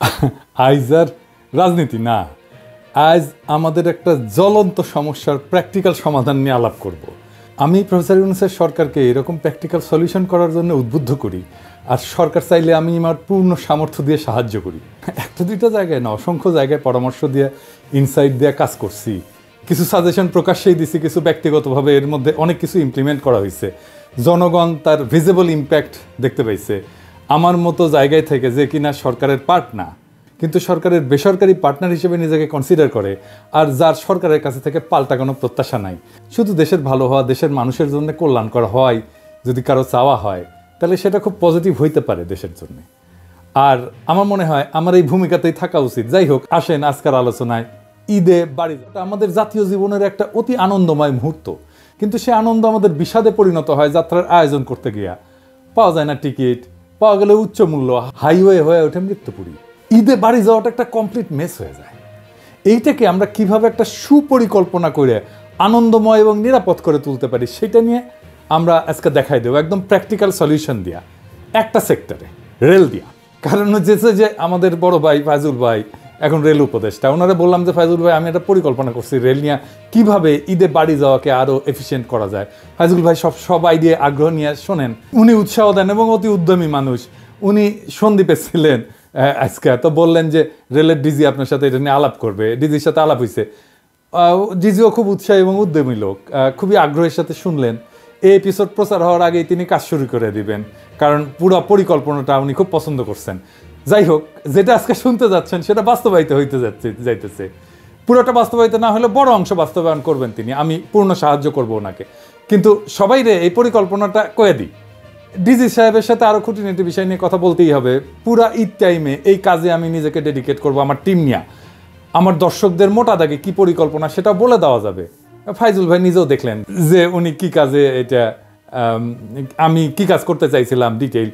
আজ আর রাজনীতি না, আজ আমাদের একটা জ্বলন্ত সমস্যার প্র্যাকটিক্যাল সমাধান নিয়ে আলাপ করব। আমি প্রফেসর ইউনূসের সরকারকে এরকম প্র্যাকটিক্যাল সলিউশন করার জন্য উদ্বুদ্ধ করি, আর সরকার চাইলে আমি আমার পূর্ণ সামর্থ্য দিয়ে সাহায্য করি। একটা দুইটা জায়গায় না, অসংখ্য জায়গায় পরামর্শ দিয়ে, ইনসাইট দিয়ে কাজ করছি, কিছু সাজেশন প্রকাশ্যেই দিছি, কিছু ব্যক্তিগতভাবে এর মধ্যে অনেক কিছু ইমপ্লিমেন্ট করা হয়েছে। জনগণ তার ভিজিবল ইম্প্যাক্ট দেখতে পাইছে। আমার মতো জায়গায় থেকে, যে কিনা সরকারের পার্ট না কিন্তু সরকারের বেসরকারি পার্টনার হিসেবে নিজেকে কনসিডার করে, আর যার সরকারের কাছে থেকে পাল্টা কোনো প্রত্যাশা নাই, শুধু দেশের ভালো হওয়া, দেশের মানুষের জন্য কল্যাণ করা হয় যদি কারো চাওয়া হয়, তাহলে সেটা খুব পজিটিভ হইতে পারে দেশের জন্য। আর আমার মনে হয় আমার এই ভূমিকাতেই থাকা উচিত। যাই হোক, আসেন আজকের আলোচনায় ঈদে বাড়ি যাওয়া। আমাদের জাতীয় জীবনের একটা অতি আনন্দময় মুহূর্ত, কিন্তু সে আনন্দ আমাদের বিষাদে পরিণত হয় যাত্রার আয়োজন করতে গিয়া। পাওয়া যায় না টিকিট, পাওয়া গেলে উচ্চ মূল্য, হাইওয়ে হয়ে ওঠে মৃত্যুপুরী। ঈদে বাড়ি যাওয়াটা একটা কমপ্লিট মেস হয়ে যায়। এইটাকে আমরা কিভাবে একটা সুপরিকল্পনা করে আনন্দময় এবং নিরাপদ করে তুলতে পারি, সেটা নিয়ে আমরা আজকে দেখাই দেবো, একদম প্র্যাকটিক্যাল সলিউশন দিয়া, একটা সেক্টরে রেল দিয়া। কারণ হচ্ছে যে আমাদের বড় ভাই ফায়জুল ভাই এখন রেল উপদেষ্টা, ওনারা বললাম যে ফায়জুল ভাই আমি একটা পরিকল্পনা করছি রেল নিয়ে কীভাবে ঈদে বাড়ি যাওয়াকে আরও এফিসিয়েন্ট করা যায়। ফায়জুল ভাই সব আইডিয়া আগ্রহ নিয়ে শোনেন, উনি উৎসাহ দেন এবং অতি উদ্যমী মানুষ। উনি সন্দ্বীপে ছিলেন আজকে, তো বললেন যে রেলের ডিজি আপনার সাথে এটা নিয়ে আলাপ করবে। ডিজির সাথে আলাপ হয়েছে, ডিজিও খুব উৎসাহী এবং উদ্যমী লোক, খুবই আগ্রহের সাথে শুনলেন। এই এপিসোড প্রচার হওয়ার আগেই তিনি কাজ শুরু করে দিবেন, কারণ পুরো পরিকল্পনাটা উনি খুব পছন্দ করছেন। যাই হোক, যেটা আজকে শুনতে যাচ্ছেন সেটা বাস্তবায়িত হইতে যাইতেছে। পুরোটা বাস্তবায়িত না হলে বড় অংশ বাস্তবায়ন করবেন তিনি, আমি পূর্ণ সাহায্য করব ওনাকে। কিন্তু সবাই রে এই পরিকল্পনাটা কয়ে দিই, ডিজি সাহেবের সাথে আরও খুঁটিনাটি বিষয় নিয়ে কথা বলতেই হবে। পুরা ঈদ টাইমে এই কাজে আমি নিজেকে ডেডিকেট করব, আমার টিম নিয়ে। আমার দর্শকদের মোটা দাগে কী পরিকল্পনা সেটা বলে দেওয়া যাবে। ফায়জুল ভাই নিজেও দেখলেন যে উনি কি কাজে, এটা আমি কি কাজ করতে চাইছিলাম ডিটেইল,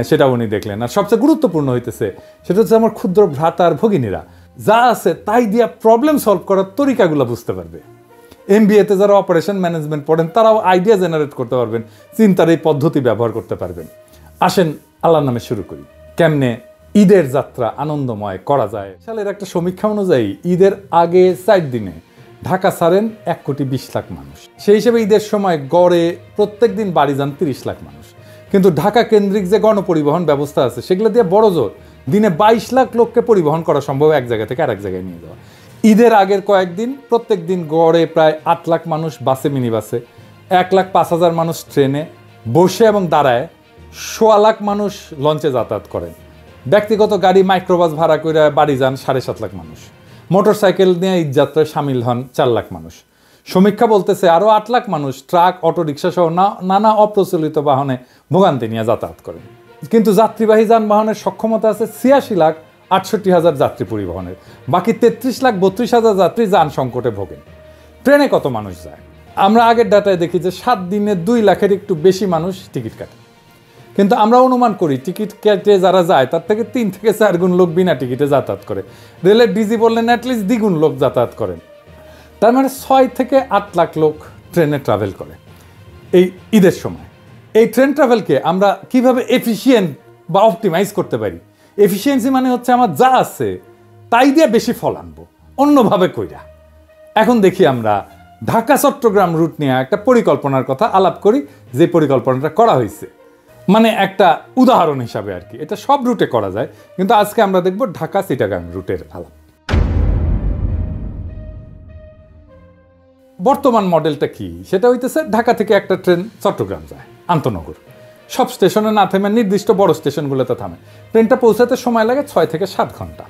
সেটা উনি দেখলেন। আর সবচেয়ে গুরুত্বপূর্ণ হইতেছে সেটা হচ্ছে আমার ক্ষুদ্র ভ্রাতা আর ভগিনীরা যা আছে তাই দিয়া প্রবলেম সলভ করার তরিকাগুলো বুঝতে পারবে। এমবিএতে যারা অপারেশন ম্যানেজমেন্ট পড়েন তারাও আইডিয়া জেনারেট করতে পারবেন, চিন্তার এই পদ্ধতি ব্যবহার করতে পারবেন। আসেন আল্লাহর নামে শুরু করি, কেমনে ঈদের যাত্রা আনন্দময় করা যায়। সালের একটা সমীক্ষা অনুযায়ী ঈদের আগে 4 দিনে ঢাকা ছাড়েন 1,20,00,000 মানুষ। সেই হিসেবে ঈদের সময় গড়ে প্রত্যেক দিন বাড়ি যান 30 লাখ মানুষ। কিন্তু ঢাকা কেন্দ্রিক যে গণপরিবহন ব্যবস্থা আছে সেগুলো দিয়ে বড় জোর দিনে 22 লাখ লোককে পরিবহন করা সম্ভব, এক জায়গা থেকে আরেক জায়গায় নিয়ে যাওয়া। ঈদের আগের কয়েকদিন প্রত্যেক দিন গড়ে প্রায় 8 লাখ মানুষ বাসে, মিনি বাসে, 1,05,000 মানুষ ট্রেনে বসে এবং দাঁড়ায়, 1.25 লাখ মানুষ লঞ্চে যাতায়াত করেন। ব্যক্তিগত গাড়ি মাইক্রোবাস ভাড়া করে বাড়ি যান 7.5 লাখ মানুষ। মোটর সাইকেল নিয়ে ঈদ যাত্রায় সামিল হন 4 লাখ মানুষ। সমীক্ষা বলতেছে আরও 8 লাখ মানুষ ট্রাক, অটোরিকশা সহ নানা অপ্রচলিত বাহনে ভোগান্তি নিয়ে যাতায়াত করেন। কিন্তু যাত্রীবাহী যানবাহনের সক্ষমতা আছে 86,68,000 যাত্রী পরিবহনের। বাকি 33,32,000 যাত্রী যান সংকটে ভোগেন। ট্রেনে কত মানুষ যায়? আমরা আগের ডাটায় দেখি যে 7 দিনে 2 লাখের একটু বেশি মানুষ টিকিট কাটে। কিন্তু আমরা অনুমান করি টিকিট কেটে যারা যায় তার থেকে 3 থেকে 4 গুণ লোক বিনা টিকিটে যাতায়াত করে। রেলের ডিজি বললেন অ্যাটলিস্ট দ্বিগুণ লোক যাতায়াত করেন। তার মানে 6 থেকে 8 লাখ লোক ট্রেনে ট্রাভেল করে এই ঈদের সময়। এই ট্রেন ট্রাভেলকে আমরা কিভাবে এফিসিয়েন্ট বা অপটিমাইজ করতে পারি? এফিসিয়েন্সি মানে হচ্ছে আমার যা আছে তাই দিয়ে বেশি ফল আনবো, অন্যভাবে কইরা। এখন দেখি আমরা ঢাকা চট্টগ্রাম রুট নিয়ে একটা পরিকল্পনার কথা আলাপ করি, যে পরিকল্পনাটা করা হয়েছে, মানে একটা উদাহরণ হিসাবে আর কি। এটা সব রুটে করা যায়, কিন্তু আজকে আমরা দেখব ঢাকা চিটাগাং রুটের আলাপ। বর্তমান মডেলটা কি? সেটা হইতেছে ঢাকা থেকে একটা ট্রেন চট্টগ্রাম যায় আন্তনগর, সব স্টেশনে না থেমে নির্দিষ্ট বড় স্টেশনগুলোতে থামে। ট্রেনটা পৌঁছাতে সময় লাগে 6 থেকে 7 ঘন্টা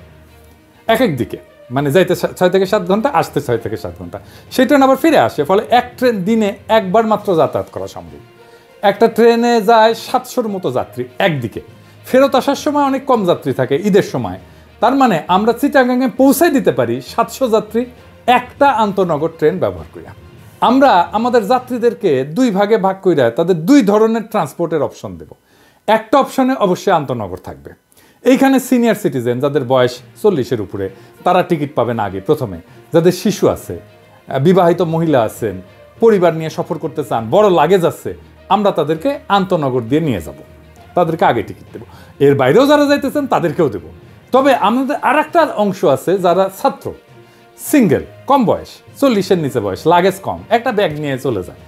এক এক দিকে, মানে যাইতে 6 থেকে 7 ঘন্টা, আসতে 6 থেকে 7 ঘন্টা। সেই ট্রেন আবার ফিরে আসে, ফলে এক ট্রেন দিনে একবার মাত্র যাতায়াত করা সম্ভব। একটা ট্রেনে যায় 700-র মতো যাত্রী একদিকে, ফেরত আসার সময় অনেক কম যাত্রী থাকে ঈদের সময়। তার মানে আমরা চিটাগাংয়ে পৌঁছাই দিতে পারি 700 যাত্রী একটা আন্তনগর ট্রেন ব্যবহার করিয়া। আমরা আমাদের যাত্রীদেরকে 2 ভাগে ভাগ কইরা তাদের 2 ধরনের ট্রান্সপোর্টের অপশন দেব। একটা অপশনে অবশ্যই আন্তনগর থাকবে। এইখানে সিনিয়র সিটিজেন যাদের বয়স 40-এর উপরে তারা টিকিট পাবেন আগে প্রথমে। যাদের শিশু আছে, বিবাহিত মহিলা আছেন, পরিবার নিয়ে সফর করতে চান, বড় লাগেজ আছে, আমরা তাদেরকে আন্তনগর দিয়ে নিয়ে যাব, তাদেরকে আগে টিকিট দেবো। এর বাইরেও যারা যাইতেছেন তাদেরকেও দেবো। তবে আমাদের আর একটা অংশ আছে যারা ছাত্র, সিঙ্গেল, কম বয়স, 40-এর নিচে বয়স, লাগেজ কম, একটা ব্যাগ নিয়ে চলে যায়,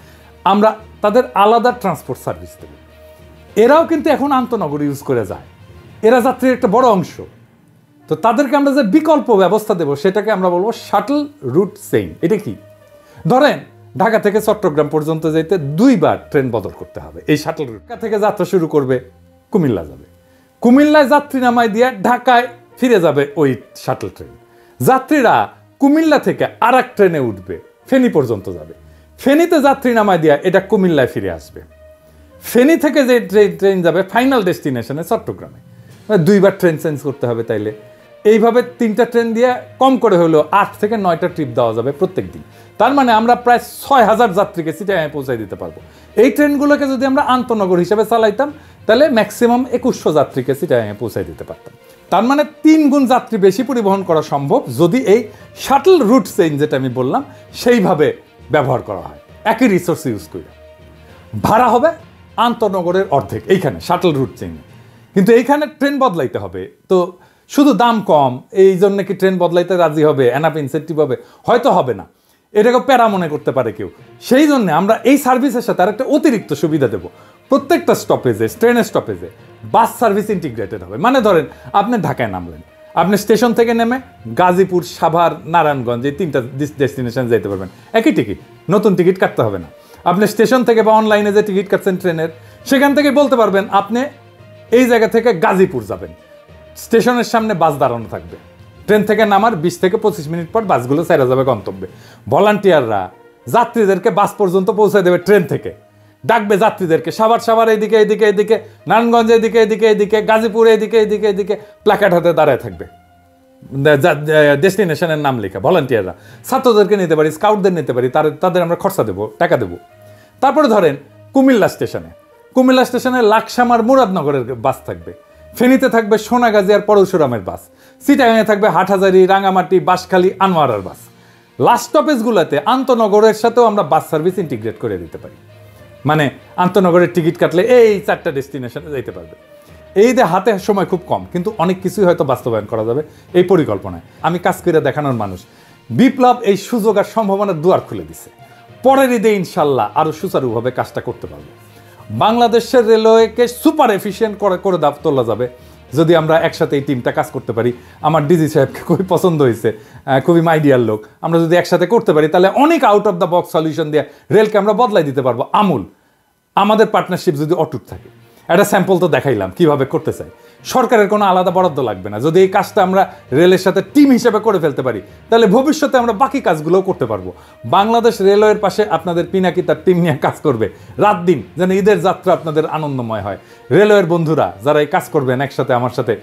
আমরা তাদের আলাদা ট্রান্সপোর্ট সার্ভিস দেব। এরাও কিন্তু এখন আন্তনগর ইউজ করে যায়, এরা যাত্রীর একটা বড় অংশ। তো তাদেরকে আমরা যে বিকল্প ব্যবস্থা দেব সেটাকে আমরা বলবো শাটল রুট চেইন। এটা কি? ধরেন ঢাকা থেকে চট্টগ্রাম পর্যন্ত যেতে 2 বার ট্রেন বদল করতে হবে। এই শাটল রুট ঢাকা থেকে যাত্রা শুরু করবে, কুমিল্লা যাবে, কুমিল্লায় যাত্রী নামাই দিয়ে ঢাকায় ফিরে যাবে ওই শাটল ট্রেন। যাত্রীরা কুমিল্লা থেকে আর এক ট্রেনে উঠবে, ফেনী পর্যন্ত যাবে, ফেনীতে যাত্রী নামাই দিয়ে এটা কুমিল্লায় ফিরে আসবে। ফেনী থেকে যে ট্রেন যাবে ফাইনাল ডেস্টিনেশনে চট্টগ্রামে, 2 বার ট্রেন চেঞ্জ করতে হবে। তাইলে এইভাবে 3টা ট্রেন দিয়ে কম করে হলেও 8 থেকে 9টা ট্রিপ দেওয়া যাবে প্রত্যেক দিন। তার মানে আমরা প্রায় 6000 যাত্রীকে চিটাগাঙে পৌঁছায় দিতে পারবো। এই ট্রেনগুলোকে যদি আমরা আন্তনগর হিসেবে চালাইতাম তাহলে ম্যাক্সিমাম 2100 যাত্রীকে চিটাগাঙে পৌঁছায় দিতে পারতাম। তার মানে 3 গুণ যাত্রী বেশি পরিবহন করা সম্ভব যদি এই শাটল রুট চেইন, যেটা আমি বললাম, সেইভাবে ব্যবহার করা হয়। একই রিসোর্স ইউজ করে ভাড়া হবে আন্তনগরের অর্ধেক এইখানে শাটল রুট চেইন। কিন্তু এইখানে ট্রেন বদলাইতে হবে, তো শুধু দাম কম এই জন্য কি ট্রেন বদলাইতে রাজি হবে? এনাফ ইনসেন্টিভ হবে? হয়তো হবে না, এটাকে প্যারা মনে করতে পারে কেউ। সেই জন্য আমরা এই সার্ভিসের সাথে আরেকটা অতিরিক্ত সুবিধা দেব। প্রত্যেকটা স্টপেজে, ট্রেনের স্টপেজে বাস সার্ভিস ইন্টিগ্রেটেড হবে। মানে ধরেন আপনি ঢাকায় নামলেন, আপনি স্টেশন থেকে নেমে গাজীপুর, সাভার, নারায়ণগঞ্জ এই 3টা ডেস্টিনেশন যেতে পারবেন একই টিকিট, নতুন টিকিট কাটতে হবে না। আপনি স্টেশন থেকে বা অনলাইনে যে টিকিট কাটছেন ট্রেনের, সেখান থেকে বলতে পারবেন আপনি এই জায়গা থেকে গাজীপুর যাবেন, স্টেশনের সামনে বাস দাঁড়ানো থাকবে, ট্রেন থেকে নামার 20 থেকে 25 মিনিট পর বাসগুলো ছেড়ে যাবে গন্তব্যে। ভলান্টিয়াররা যাত্রীদেরকে বাস পর্যন্ত পৌঁছে দেবে, ট্রেন থেকে ডাকবে যাত্রীদেরকে, সাভার এদিকে এদিকে এদিকে, নারায়ণগঞ্জ এদিকে এদিকে এদিকে, গাজীপুর এদিকে এদিকে এদিকে, প্ল্যাকার্ড হাতে দাঁড়ায় থাকবে, ডেস্টিনেশনের নাম লেখা। ভলান্টিয়াররা ছাত্রদেরকে নিতে পারি, স্কাউটদের নিতে পারি, তাদের আমরা খরচা দেবো, টাকা দেবো। তারপরে ধরেন কুমিল্লা স্টেশনে লাকসামার মুরাদনগরের বাস থাকবে, ফেনীতে থাকবে সোনাগাজী আর পরশুরামের বাস, চিটাগাঙে থাকবে হাটহাজারী, রাঙামাটি, বাঁশখালী, আনোয়ারার বাস। লাস্ট স্টপেজগুলোতে আন্তনগরের সাথেও আমরা বাস সার্ভিস ইন্টিগ্রেট করে দিতে পারি। মানে আন্তনগরের টিকিট কাটলে এই 4টা ডেস্টিনেশনে যেতে পারবে। এই যে হাতে সময় খুব কম, কিন্তু অনেক কিছুই হয়তো বাস্তবায়ন করা যাবে এই পরিকল্পনায়। আমি কাজ করে দেখানোর মানুষ। বিপ্লব এই সুযোগ আর সম্ভাবনার দুয়ার খুলে দিছে। পরের ঈদে ইনশাল্লাহ আরও সুচারুভাবে কাজটা করতে পারবো। বাংলাদেশের রেলওয়েকে সুপার এফিশিয়েন্ট করে তোলা যাবে যদি আমরা একসাথে এই টিমটা কাজ করতে পারি। আমার ডিজি সাহেবকে খুবই পছন্দ হয়েছে, খুবই মাইডিয়ার লোক। আমরা যদি একসাথে করতে পারি তাহলে অনেক out of the box solution দিয়ে রেলকে আমরা বদলাই দিতে পারবো আমূল। আমাদের পার্টনারশিপ যদি অটুট থাকে, একটা স্যাম্পল তো দেখাইলাম কিভাবে করতে চাই। সরকারের কোনো আলাদা বরাদ্দ লাগবে না। যদি এই কাজটা আমরা রেলের সাথে টিম হিসেবে করে ফেলতে পারি তাহলে ভবিষ্যতে আমরা বাকি কাজগুলোও করতে পারবো। বাংলাদেশ রেলওয়ের পাশে আপনাদের পিনাকি তার টিম নিয়ে কাজ করবে রাত দিন, যেন ঈদের যাত্রা আপনাদের আনন্দময় হয়। রেলওয়ের বন্ধুরা যারা এই কাজ করবেন একসাথে আমার সাথে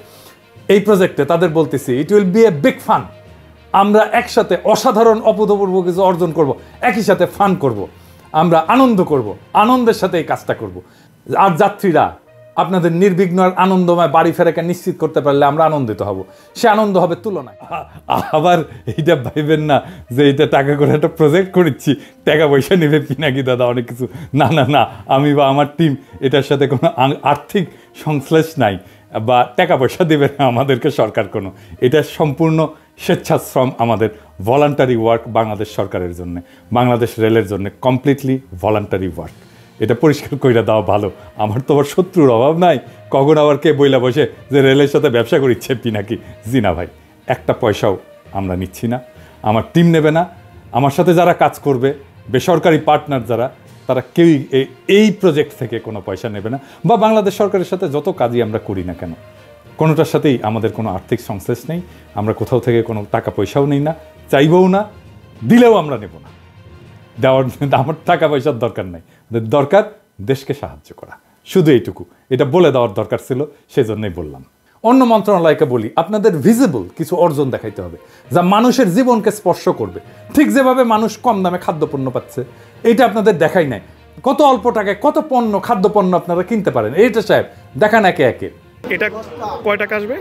এই প্রজেক্টে, তাদের বলতেছি it will B a big fun. আমরা একসাথে অসাধারণ অভূতপূর্ব কিছু অর্জন করব, একই সাথে ফান করব, আমরা আনন্দ করব, আনন্দের সাথে এই কাজটা করব। আর যাত্রীরা আপনাদের নির্বিঘ্ন আর আনন্দময় বাড়ি ফেরাকে নিশ্চিত করতে পারলে আমরা আনন্দিত হব। সে আনন্দ হবে তুলনায়। আবার এইটা ভাইবেন না যে এটা টাকা করে একটা প্রজেক্ট করেছি, টাকা পয়সা নেবে পিনাকি দাদা অনেক কিছু। না না না, আমি বা আমার টিম এটার সাথে কোনো আর্থিক সংশ্লেষ নাই বা টাকা পয়সা দেবে না আমাদেরকে সরকার কোনো। এটা সম্পূর্ণ স্বেচ্ছাশ্রম, আমাদের ভলান্টারি ওয়ার্ক বাংলাদেশ সরকারের জন্য, বাংলাদেশ রেলের জন্য কমপ্লিটলি ভলান্টারি ওয়ার্ক। এটা পরিষ্কার কইরা দেওয়া ভালো। আমার তো আবার শত্রুর অভাব নাই, কখন আবার কে বইলা বসে যে রেলের সাথে ব্যবসা করিচ্ছে পিনাকি। জি না ভাই, একটা পয়সাও আমরা নিচ্ছি না, আমার টিম নেবে না। আমার সাথে যারা কাজ করবে বেসরকারি পার্টনার যারা, তারা কেউই এই প্রজেক্ট থেকে কোনো পয়সা নেবে না। বা বাংলাদেশ সরকারের সাথে যত কাজই আমরা করি না কেন, কোনোটার সাথেই আমাদের কোনো আর্থিক সংশ্লেষ নেই। আমরা কোথাও থেকে কোনো টাকা পয়সাও নেই না, চাইবও না, দিলেও আমরা নেব না। দেওয়ার আমার টাকা পয়সার দরকার নাই, দরকার দেশকে সাহায্য করা, শুধু এইটুকু। এটা বলে দেওয়ার দরকার ছিল, সেজন্যই বললাম। অন্য মন্ত্রণালয়কে বলি, আপনাদের ভিজিবল কিছু অর্জন দেখাইতে হবে যা মানুষের জীবনকে স্পর্শ করবে। ঠিক যেভাবে মানুষ কম দামে খাদ্যপণ্য পাচ্ছে, এইটা আপনাদের দেখাই নাই। কত অল্প টাকায় কত পণ্য, খাদ্যপণ্য আপনারা কিনতে পারেন, এইটা সাহেব দেখান একে একে। এটা কয় টাকা আসবে?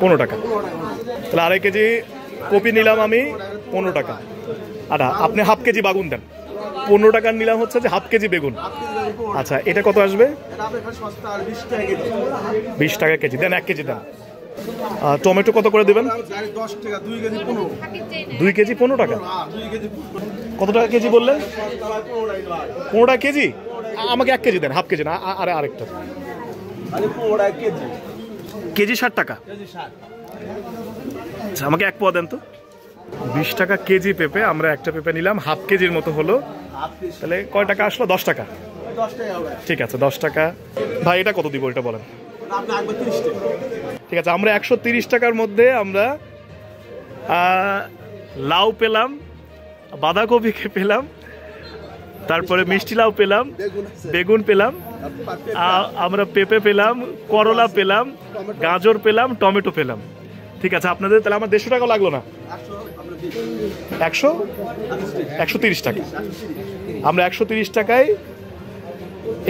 15 টাকা। তাহলে আড়াই কেজি কপি নিলাম আমি 15 টাকা। আচ্ছা, আপনি হাফ কেজি বাগুন দেন। 15 টাকার নিলাম হচ্ছে যে হাফ কেজি বেগুন। আচ্ছা, এটা কত আসবে? 20 টাকা কেজি। দেন 1 কেজি দেন। টমেটো কত করে দেবেন? 2 কেজি 15 টাকা। কত টাকা কেজি বললেন? 15 টাকা কেজি। আমাকে 1 কেজি দেন, হাফ কেজি না, আরেকটা কেজি 60 টাকা। আচ্ছা, আমাকে 1 পোয়া দেন তো। 20 টাকা কেজি পেঁপে। আমরা একটা পেঁপে নিলাম, হাফ কেজির মতো হলো। তাহলে কয় টাকা আসলো? 10 টাকা। ঠিক আছে, 10 টাকা। ভাই এটা কত দিব এটা বলেন? ঠিক আছে, আমরা 130 টাকার মধ্যে আমরা লাউ পেলাম, বাঁধাকপিকে পেলাম, তারপরে মিষ্টি লাউ পেলাম, বেগুন পেলাম, আমরা পেঁপে পেলাম, করলা পেলাম, গাজর পেলাম, টমেটো পেলাম। ঠিক আছে, আপনাদের তাহলে আমার 150 টাকা লাগলো না? 130 টাকা। আমরা 130 টাকায়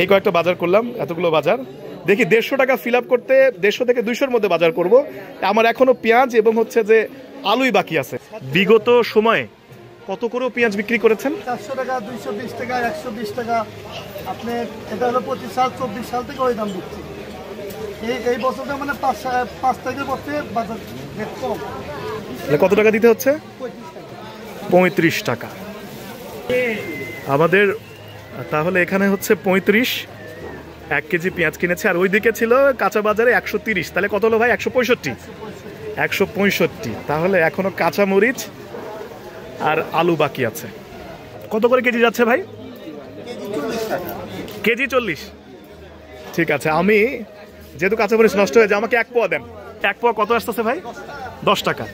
এই কয়েকটা বাজার করলাম, এতগুলো বাজার। দেখি 150 টাকা ফিল আপ করতে 150 থেকে 200-র মধ্যে বাজার করব। আমার এখনো পেঁয়াজ এবং হচ্ছে যে আলুই বাকি আছে। বিগত সময়ে কত করে পেঁয়াজ বিক্রি করেছেন? 400 টাকা, 220 টাকা, 120 টাকা। আপনি এটা হলো 25 সাল 24 সাল থেকে ওই দাম দিচ্ছি। এই বছরটা মানে 5 তারিখের পর থেকে বাজার রেট কম। কত টাকা দিতে হচ্ছে? 35 টাকা। আমাদের তাহলে এখানে হচ্ছে 35, 1 কেজি পেঁয়াজ কিনেছে। আর ওইদিকে ছিল কাঁচা বাজারে 130। তাহলে কত হলো ভাই? 165। 165। তাহলে এখনো কাঁচা মরিচ আর আলু বাকি আছে। কত করে কেজি যাচ্ছে ভাই? কেজি 40। ঠিক আছে, আমি যেহেতু কাঁচামরিচ নষ্ট হয়ে যায়, আমাকে 1 পোয়া দেন। 1 পোয়া কত আসতেছে ভাই? 10 টাকা।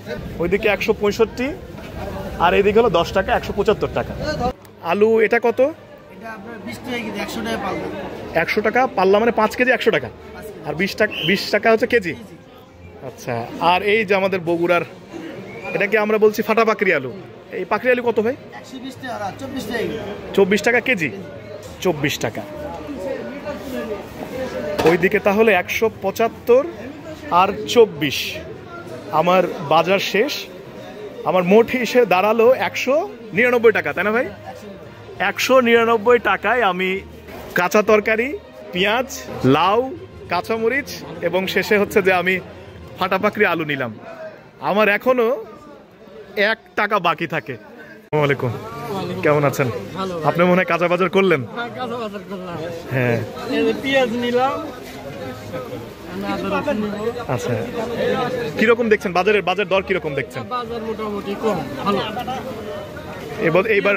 ওইদিকে 165 আর এইদিকে হলো 10 টাকা, 175 টাকা। আলু এটা কত? 100 টাকা পাল্লা, মানে 5 কেজি 100 টাকা। আর 20 টাকা হচ্ছে কেজি। আচ্ছা, আর এই যে আমাদের বগুড়ার, এটাকে আমরা বলছি ফাটা পাকড়ি আলু। এই পাকড়ি আলু কত ভাই? 24 টাকা কেজি। 24 টাকা। ওইদিকে তাহলে 175 আর 24। আমার বাজার শেষ। আমার মোট হিসেবে দাঁড়ালো 199 টাকা, তাই না ভাই? 199 টাকায় আমি কাঁচা তরকারি, পেঁয়াজ, লাউ, কাঁচামরিচ এবং শেষে হচ্ছে যে আমি ফাটা পাকড়ি আলু নিলাম। আমার এখনো 1 টাকা বাকি থাকে। আসসালামু আলাইকুম, কেমন আছেন? আপনি মনে হয় কাঁচা বাজার করলেন? হ্যাঁ, পেঁয়াজ নিলাম। আচ্ছা, কিরকম দেখছেন বাজার দর কিরকম দেখছেন? বাজার মোটামুটি কম, ভালো। এইবার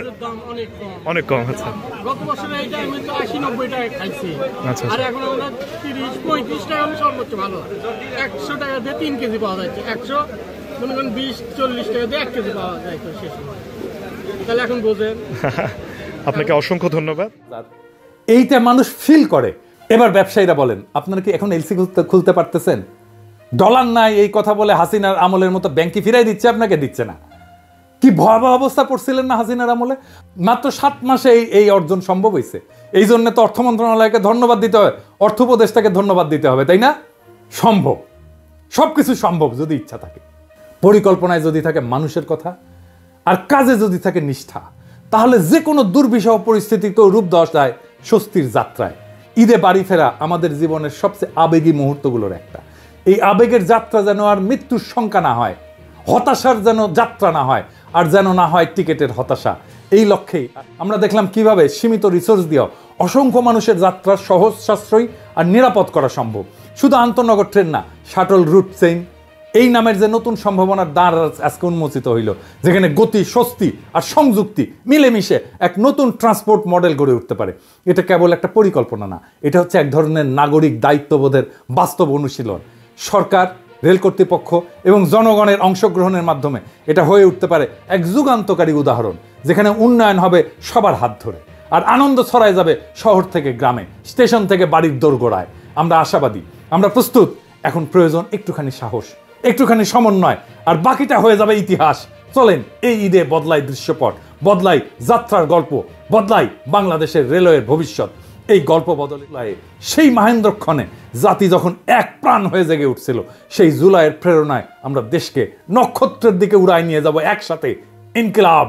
অনেক কম। আচ্ছা, গত বছরে এই টাইমে তো 80-90 টাকা খাইছি। আচ্ছা, আর এখন আমরা 30-35 টাকা হলে সর্বোচ্চ ভালো। 100 টাকা দিয়ে 3 কেজি পাওয়া যাচ্ছে। 100 মনে করেন 20-40 টাকা দিয়ে 1 কেজি পাওয়া যায় তো শেষ। তাহলে এখন বোঝেন। আপনাকে অসংখ্য ধন্যবাদ। এইটা মানুষ ফিল করে। এবার ব্যবসায়ীরা বলেন, আপনারা কি এখন এলসি খুলতে পারতেছেন? ডলার নাই এই কথা বলে হাসিনার আমলের মতো ব্যাংকে ফিরাই দিচ্ছে, আপনাকে দিচ্ছে না। কি ভয়াবহ অবস্থা পড়ছিলেন না হাসিনার আমলে? মাত্র 7 মাসে এই অর্জন সম্ভব হয়েছে। এই জন্য তো অর্থ মন্ত্রণালয়কে ধন্যবাদ দিতে হবে, অর্থ উপদেষ্টাকে ধন্যবাদ দিতে হবে, তাই না? সম্ভব, সবকিছু সম্ভব যদি ইচ্ছা থাকে, পরিকল্পনায় যদি থাকে মানুষের কথা, আর কাজে যদি থাকে নিষ্ঠা, তাহলে যে কোনো দুর্বিষহ পরিস্থিতিতেও রূপ দেওয়া যায় স্বস্তির যাত্রায়। ঈদে বাড়ি ফেরা আমাদের জীবনের সবচেয়ে আবেগী মুহূর্তগুলোর একটা। এই আবেগের যাত্রা যেন আর মৃত্যুর শঙ্কা না হয়, হতাশার যেন যাত্রা না হয়, আর যেন না হয় টিকেটের হতাশা। এই লক্ষ্যেই আমরা দেখলাম কিভাবে সীমিত রিসোর্স দিয়েও অসংখ্য মানুষের যাত্রা সহজ, সাশ্রয়ী আর নিরাপদ করা সম্ভব। শুধু আন্তনগর ট্রেন না, শাটল রুট চেইন, এই নামের যে নতুন সম্ভাবনার দ্বার আজকে উন্মোচিত হইল, যেখানে গতি, স্বস্তি আর সংযুক্তি মিলেমিশে এক নতুন ট্রান্সপোর্ট মডেল গড়ে উঠতে পারে। এটা কেবল একটা পরিকল্পনা না, এটা হচ্ছে এক ধরনের নাগরিক দায়িত্ববোধের বাস্তব অনুশীলন। সরকার, রেল কর্তৃপক্ষ এবং জনগণের অংশগ্রহণের মাধ্যমে এটা হয়ে উঠতে পারে এক যুগান্তকারী উদাহরণ, যেখানে উন্নয়ন হবে সবার হাত ধরে, আর আনন্দ ছড়ায় যাবে শহর থেকে গ্রামে, স্টেশন থেকে বাড়ির দোরগোড়ায়। আমরা আশাবাদী, আমরা প্রস্তুত। এখন প্রয়োজন একটুখানি সাহস, একটুখানি সমন্বয়, আর বাকিটা হয়ে যাবে ইতিহাস। চলেন এই ঈদে বদলাই দৃশ্যপট, বদলাই যাত্রার গল্প, বদলাই বাংলাদেশের রেলওয়ের ভবিষ্যৎ। এই গল্প বদলায় সেই মহেন্দ্রক্ষণে জাতি যখন এক প্রাণ হয়ে জেগে উঠছিল, সেই জুলাইয়ের প্রেরণায় আমরা দেশকে নক্ষত্রের দিকে উড়ায় নিয়ে যাব একসাথে। ইনকিলাব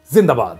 জিন্দাবাদ।